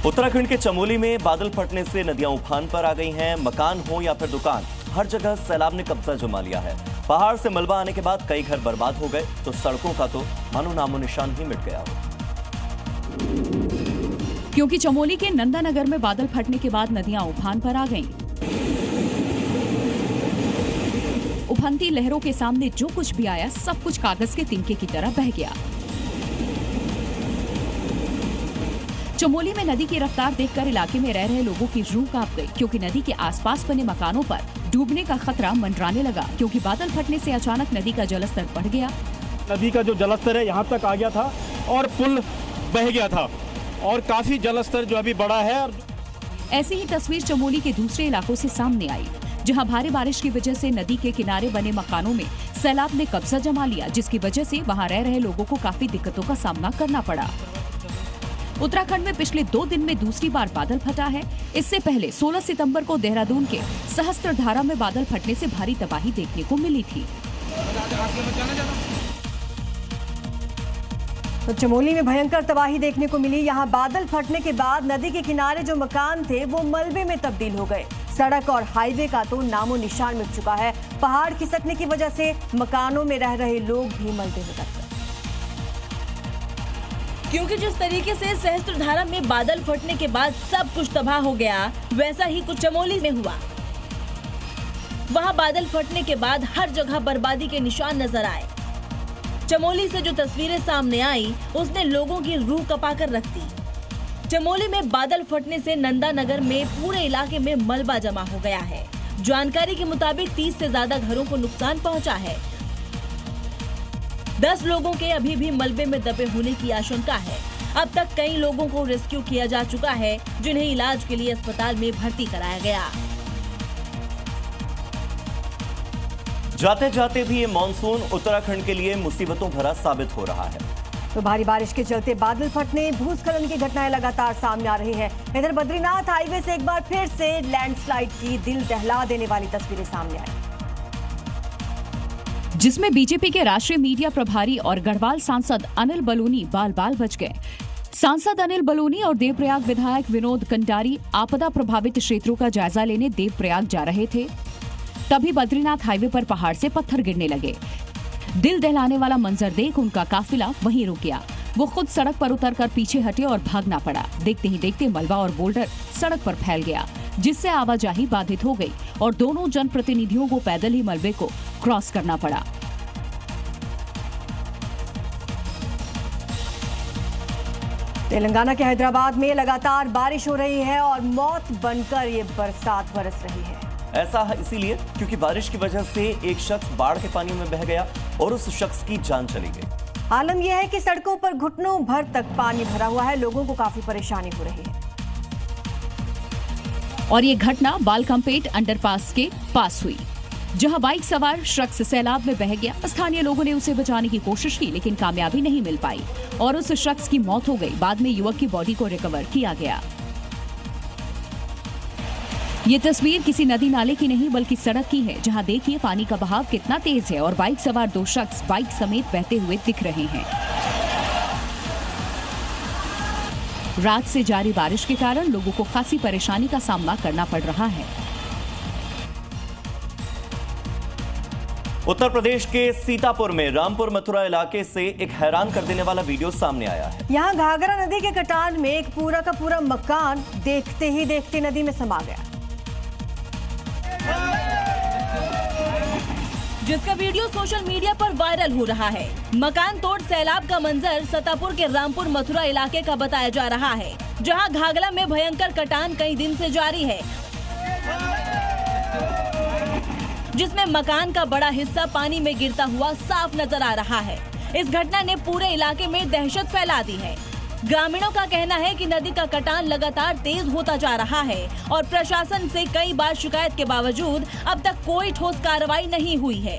उत्तराखंड के चमोली में बादल फटने से नदियां उफान पर आ गई हैं। मकान हो या फिर दुकान, हर जगह सैलाब ने कब्जा जमा लिया है। पहाड़ से मलबा आने के बाद कई घर बर्बाद हो गए तो सड़कों का तो मानो नामो निशान ही मिट गया हो। क्योंकि चमोली के नंदानगर में बादल फटने के बाद नदियां उफान पर आ गईं। उफनती लहरों के सामने जो कुछ भी आया सब कुछ कागज के तिनके की तरह बह गया। चमोली में नदी की रफ्तार देखकर इलाके में रह रहे लोगों की रूह कांप गई, क्योंकि नदी के आसपास बने मकानों पर डूबने का खतरा मंडराने लगा। क्योंकि बादल फटने से अचानक नदी का जलस्तर बढ़ गया। नदी का जो जलस्तर है यहाँ तक आ गया था और पुल बह गया था और काफी जलस्तर जो अभी बढ़ा है। ऐसी ही तस्वीर चमोली के दूसरे इलाकों से सामने आई, जहां भारी बारिश की वजह से नदी के किनारे बने मकानों में सैलाब ने कब्जा जमा लिया, जिसकी वजह से वहां रह रहे लोगों को काफी दिक्कतों का सामना करना पड़ा। उत्तराखंड में पिछले 2 दिन में दूसरी बार बादल फटा है। इससे पहले 16 सितंबर को देहरादून के सहस्त्रधारा में बादल फटने से भारी तबाही देखने को मिली थी। तो चमोली में भयंकर तबाही देखने को मिली। यहाँ बादल फटने के बाद नदी के किनारे जो मकान थे वो मलबे में तब्दील हो गए। सड़क और हाईवे का तो नामो निशान मिट चुका है। पहाड़ खिसकने की वजह से मकानों में रह रहे लोग भी मलबे में दब गए। क्योंकि जिस तरीके से सहस्त्रधारा में बादल फटने के बाद सब कुछ तबाह हो गया, वैसा ही कुछ चमोली में हुआ। वहां बादल फटने के बाद हर जगह बर्बादी के निशान नजर आए। चमोली से जो तस्वीरें सामने आई उसने लोगों की रूह कपाकर रख दी। चमोली में बादल फटने से नंदानगर में पूरे इलाके में मलबा जमा हो गया है। जानकारी के मुताबिक 30 से ज्यादा घरों को नुकसान पहुंचा है। 10 लोगों के अभी भी मलबे में दबे होने की आशंका है। अब तक कई लोगों को रेस्क्यू किया जा चुका है, जिन्हें इलाज के लिए अस्पताल में भर्ती कराया गया। जाते जाते भी ये मॉनसून उत्तराखंड के लिए मुसीबतों भरा साबित हो रहा है। तो भारी बारिश के चलते बादल फटने, भूस्खलन की घटनाएं लगातार सामने आ रही हैं। इधर बद्रीनाथ हाईवे से एक बार फिर से लैंडस्लाइड की दिल दहला देने वाली तस्वीरें सामने आई, जिसमें बीजेपी के राष्ट्रीय मीडिया प्रभारी और गढ़वाल सांसद अनिल बलूनी बाल बाल बच गए। सांसद अनिल बलूनी और देवप्रयाग विधायक विनोद कंटारी आपदा प्रभावित क्षेत्रों का जायजा लेने देवप्रयाग जा रहे थे। तभी बद्रीनाथ हाईवे पर पहाड़ से पत्थर गिरने लगे। दिल दहलाने वाला मंजर देख उनका काफिला वहीं रुक गया। वो खुद सड़क पर उतरकर पीछे हटे और भागना पड़ा। देखते ही देखते मलबा और बोल्डर सड़क पर फैल गया, जिससे आवाजाही बाधित हो गई और दोनों जनप्रतिनिधियों को पैदल ही मलबे को क्रॉस करना पड़ा। तेलंगाना के हैदराबाद में लगातार बारिश हो रही है और मौत बनकर ये बरसात बरस रही है। ऐसा इसीलिए क्योंकि बारिश की वजह से एक शख्स बाढ़ के पानी में बह गया और उस शख्स की जान चली गई। आलम यह है कि सड़कों पर घुटनों भर तक पानी भरा हुआ है। लोगों को काफी परेशानी हो रही है। और ये घटना बालकमपेट अंडरपास के पास हुई, जहां बाइक सवार शख्स सैलाब में बह गया। स्थानीय लोगों ने उसे बचाने की कोशिश की, लेकिन कामयाबी नहीं मिल पाई और उस शख्स की मौत हो गई। बाद में युवक की बॉडी को रिकवर किया गया। ये तस्वीर किसी नदी नाले की नहीं बल्कि सड़क की है, जहां देखिए पानी का बहाव कितना तेज है और बाइक सवार 2 शख्स बाइक समेत बहते हुए दिख रहे हैं। रात से जारी बारिश के कारण लोगों को खासी परेशानी का सामना करना पड़ रहा है। उत्तर प्रदेश के सीतापुर में रामपुर मथुरा इलाके से एक हैरान कर देने वाला वीडियो सामने आया है। यहाँ घाघरा नदी के कटान में एक पूरा का पूरा मकान देखते ही देखते नदी में समा गया, जिसका वीडियो सोशल मीडिया पर वायरल हो रहा है। मकान तोड़ सैलाब का मंजर सीतापुर के रामपुर मथुरा इलाके का बताया जा रहा है, जहां घाघरा में भयंकर कटान कई दिन से जारी है, जिसमें मकान का बड़ा हिस्सा पानी में गिरता हुआ साफ नजर आ रहा है। इस घटना ने पूरे इलाके में दहशत फैला दी है। ग्रामीणों का कहना है कि नदी का कटान लगातार तेज होता जा रहा है और प्रशासन से कई बार शिकायत के बावजूद अब तक कोई ठोस कार्रवाई नहीं हुई है।